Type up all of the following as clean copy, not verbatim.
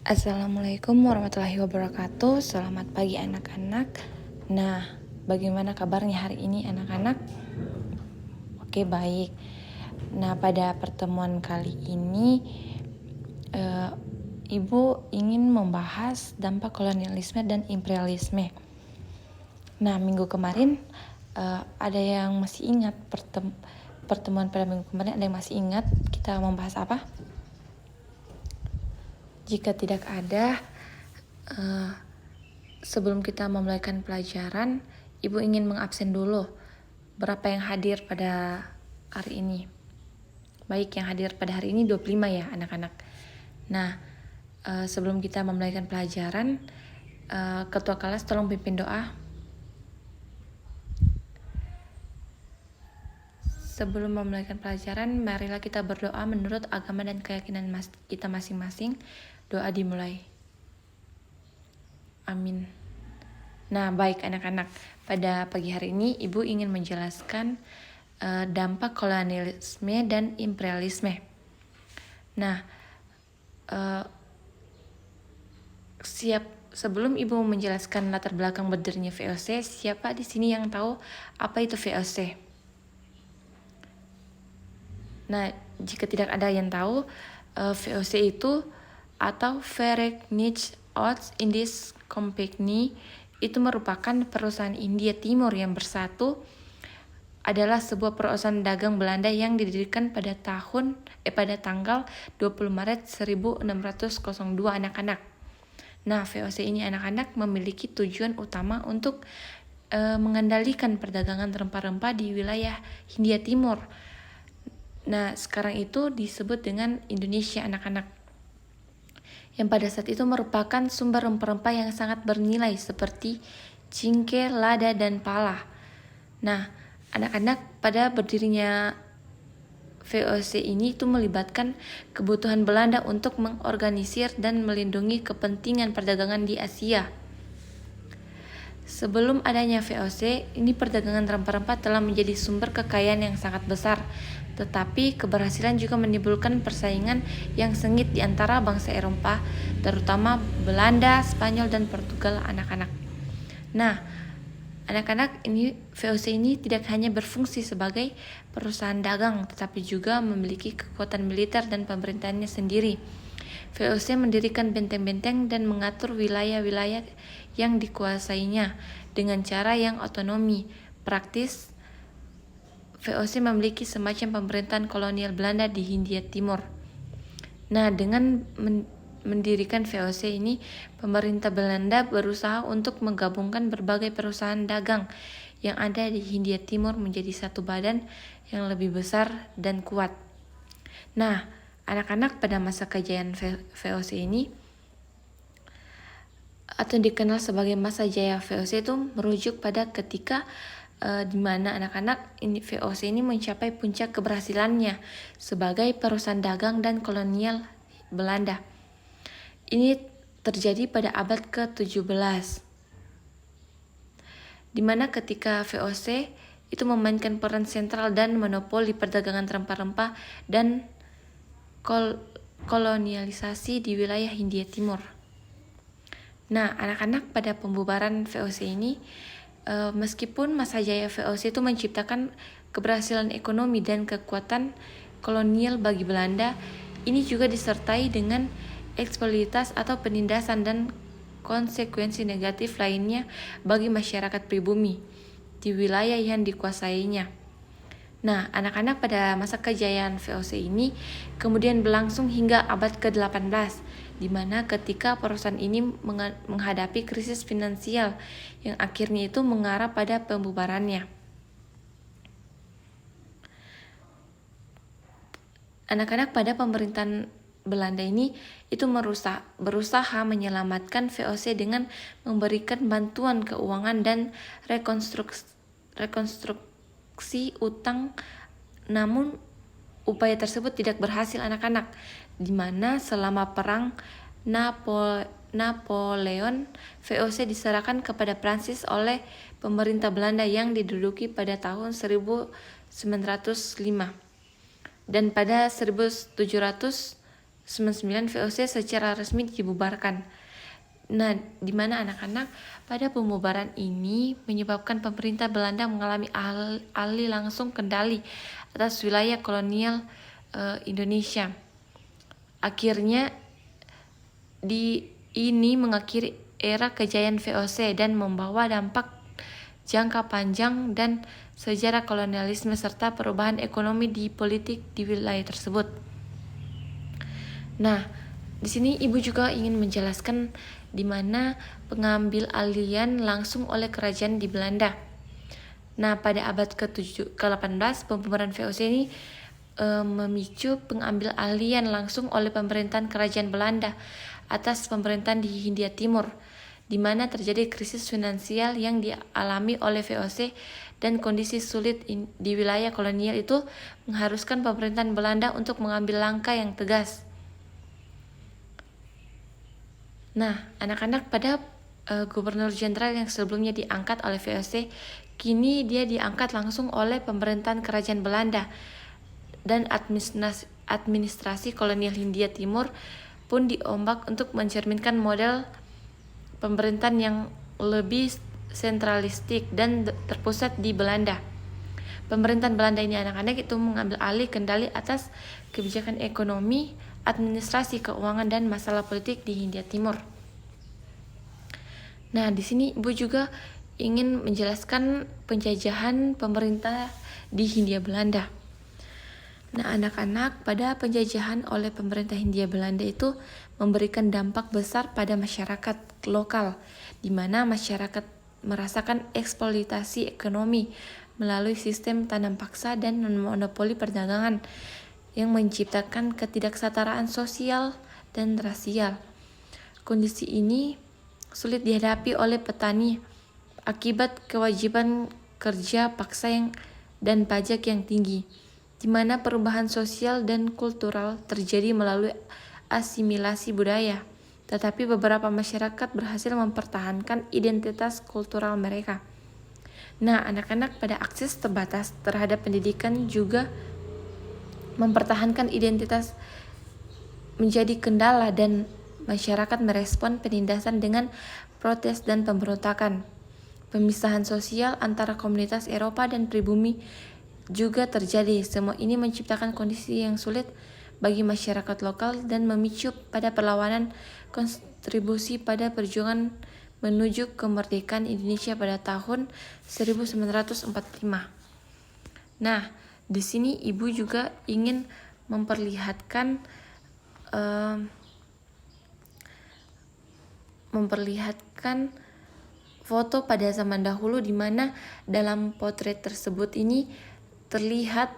Assalamualaikum warahmatullahi wabarakatuh. Selamat pagi anak-anak. Nah, bagaimana kabarnya hari ini anak-anak? Oke, baik. Nah, pada pertemuan kali ini Ibu ingin membahas dampak kolonialisme dan imperialisme. Nah, minggu kemarin ada yang masih ingat pertemuan pada minggu kemarin, ada yang masih ingat kita membahas apa? Jika tidak ada, sebelum kita memulaikan pelajaran, Ibu ingin mengabsen dulu. Berapa yang hadir pada hari ini? Baik, yang hadir pada hari ini 25 ya anak-anak. Nah, sebelum kita memulaikan pelajaran, Ketua kelas tolong pimpin doa. Sebelum memulaikan pelajaran, marilah kita berdoa menurut agama dan keyakinan kita masing-masing. Doa dimulai. Amin. Nah, baik anak-anak. Pada pagi hari ini, Ibu ingin menjelaskan dampak kolonialisme dan imperialisme. Nah, sebelum Ibu menjelaskan latar belakang berdirinya VOC, siapa di sini yang tahu apa itu VOC? Nah, jika tidak ada yang tahu, VOC itu atau Verenigde Oost-Indische Compagnie itu merupakan perusahaan India Timur yang bersatu, adalah sebuah perusahaan dagang Belanda yang didirikan pada tanggal 20 Maret 1602 anak-anak. Nah, VOC ini anak-anak memiliki tujuan utama untuk mengendalikan perdagangan rempah-rempah di wilayah Hindia Timur. Nah, sekarang itu disebut dengan Indonesia anak-anak. Yang pada saat itu merupakan sumber rempah-rempah yang sangat bernilai seperti cingke, lada, dan pala. Nah, anak-anak, pada berdirinya VOC ini itu melibatkan kebutuhan Belanda untuk mengorganisir dan melindungi kepentingan perdagangan di Asia. Sebelum adanya VOC, ini perdagangan rempah-rempah telah menjadi sumber kekayaan yang sangat besar, tetapi keberhasilan juga menimbulkan persaingan yang sengit di antara bangsa Eropa, terutama Belanda, Spanyol, dan Portugal anak-anak. Nah, anak-anak, ini VOC ini tidak hanya berfungsi sebagai perusahaan dagang, tetapi juga memiliki kekuatan militer dan pemerintahannya sendiri. VOC mendirikan benteng-benteng dan mengatur wilayah-wilayah yang dikuasainya dengan cara yang otonomi. Praktis, VOC memiliki semacam pemerintahan kolonial Belanda di Hindia Timur. Nah, dengan mendirikan VOC ini, pemerintah Belanda berusaha untuk menggabungkan berbagai perusahaan dagang yang ada di Hindia Timur menjadi satu badan yang lebih besar dan kuat. Nah, anak-anak, pada masa kejayaan VOC ini atau dikenal sebagai masa jaya VOC itu merujuk pada ketika di mana anak-anak VOC ini mencapai puncak keberhasilannya sebagai perusahaan dagang dan kolonial Belanda. Ini terjadi pada abad ke-17, di mana ketika VOC itu memainkan peran sentral dan monopoli perdagangan rempah-rempah dan kolonialisasi di wilayah Hindia Timur. Nah, anak-anak, pada pembubaran VOC ini, meskipun masa jaya VOC itu menciptakan keberhasilan ekonomi dan kekuatan kolonial bagi Belanda, ini juga disertai dengan eksploitasi atau penindasan dan konsekuensi negatif lainnya bagi masyarakat pribumi di wilayah yang dikuasainya. Nah, anak-anak, pada masa kejayaan VOC ini kemudian berlangsung hingga abad ke-18, di mana ketika perusahaan ini menghadapi krisis finansial yang akhirnya itu mengarah pada pembubarannya. Anak-anak, pada pemerintahan Belanda ini itu berusaha menyelamatkan VOC dengan memberikan bantuan keuangan dan rekonstruksi utang, namun upaya tersebut tidak berhasil anak-anak, di mana selama perang Napoleon, VOC diserahkan kepada Prancis oleh pemerintah Belanda yang diduduki pada tahun 1905. Dan pada 1700 1999 VOC secara resmi dibubarkan. Nah, di mana anak-anak pada pembubaran ini menyebabkan pemerintah Belanda mengalami alih langsung kendali atas wilayah kolonial Indonesia. Akhirnya ini mengakhiri era kejayaan VOC dan membawa dampak jangka panjang dan sejarah kolonialisme serta perubahan ekonomi di politik di wilayah tersebut. Nah, di sini Ibu juga ingin menjelaskan di mana pengambil alihan langsung oleh kerajaan di Belanda. Nah, pada abad ke-18 pembubaran VOC ini memicu pengambil alihan langsung oleh pemerintahan kerajaan Belanda atas pemerintahan di Hindia Timur, di mana terjadi krisis finansial yang dialami oleh VOC dan kondisi sulit di wilayah kolonial itu mengharuskan pemerintahan Belanda untuk mengambil langkah yang tegas. Nah, anak-anak, pada gubernur jenderal yang sebelumnya diangkat oleh VOC, kini dia diangkat langsung oleh pemerintahan kerajaan Belanda, dan administrasi kolonial Hindia Timur pun diombak untuk mencerminkan model pemerintahan yang lebih sentralistik dan terpusat di Belanda. Pemerintahan Belanda ini anak-anak itu mengambil alih kendali atas kebijakan ekonomi, administrasi keuangan dan masalah politik di Hindia Timur. Nah, di sini Ibu juga ingin menjelaskan penjajahan pemerintah di Hindia Belanda. Nah, anak-anak, pada penjajahan oleh pemerintah Hindia Belanda itu memberikan dampak besar pada masyarakat lokal, di mana masyarakat merasakan eksploitasi ekonomi melalui sistem tanam paksa dan monopoli perdagangan yang menciptakan ketidaksetaraan sosial dan rasial. Kondisi ini sulit dihadapi oleh petani akibat kewajiban kerja paksa dan pajak yang tinggi, di mana perubahan sosial dan kultural terjadi melalui asimilasi budaya. Tetapi beberapa masyarakat berhasil mempertahankan identitas kultural mereka. Nah, anak-anak, pada akses terbatas terhadap pendidikan juga mempertahankan identitas menjadi kendala, dan masyarakat merespon penindasan dengan protes dan pemberontakan. Pemisahan sosial antara komunitas Eropa dan pribumi juga terjadi. Semua ini menciptakan kondisi yang sulit bagi masyarakat lokal dan memicu pada perlawanan kontribusi pada perjuangan menuju kemerdekaan Indonesia pada tahun 1945. Nah, di sini Ibu juga ingin memperlihatkan foto pada zaman dahulu, di mana dalam potret tersebut ini terlihat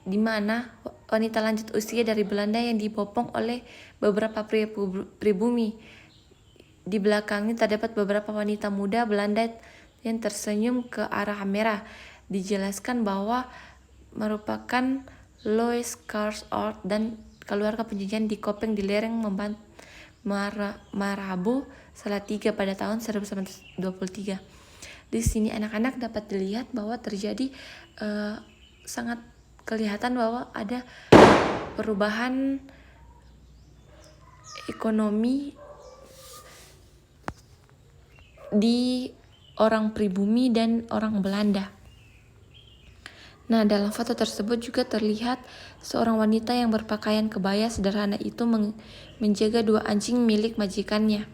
di mana wanita lanjut usia dari Belanda yang dibopong oleh beberapa pria pribumi. Di belakangnya terdapat beberapa wanita muda Belanda yang tersenyum ke arah kamera. Dijelaskan bahwa merupakan Louis Carl dan keluarga penjajahan di Kopeng di lereng Marabu Salatiga pada tahun 1923. Di sini anak-anak dapat dilihat bahwa terjadi sangat kelihatan bahwa ada perubahan ekonomi di orang pribumi dan orang Belanda. Nah, dalam foto tersebut juga terlihat seorang wanita yang berpakaian kebaya sederhana itu menjaga dua anjing milik majikannya.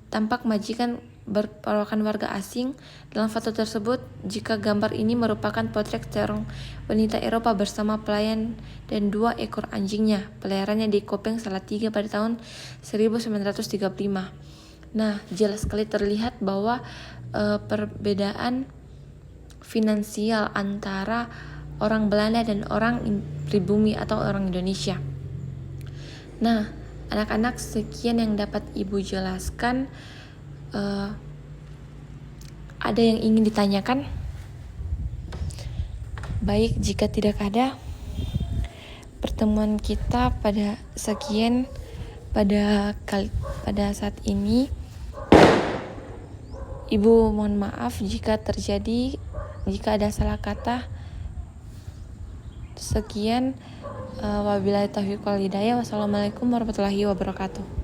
Tampak majikan berperawakan warga asing. Dalam foto tersebut, jika gambar ini merupakan potret seorang wanita Eropa bersama pelayan dan dua ekor anjingnya, peliharaannya di Kopeng Salatiga pada tahun 1935. Nah, jelas sekali terlihat bahwa perbedaan finansial antara orang Belanda dan orang pribumi atau orang Indonesia. Nah, anak-anak, sekian yang dapat Ibu jelaskan. Ada yang ingin ditanyakan? Baik, jika tidak ada, pertemuan kita pada saat ini. Ibu mohon maaf jika ada salah kata. Sekian, wabillahi taufiq wal hidayah. Wassalamualaikum warahmatullahi wabarakatuh.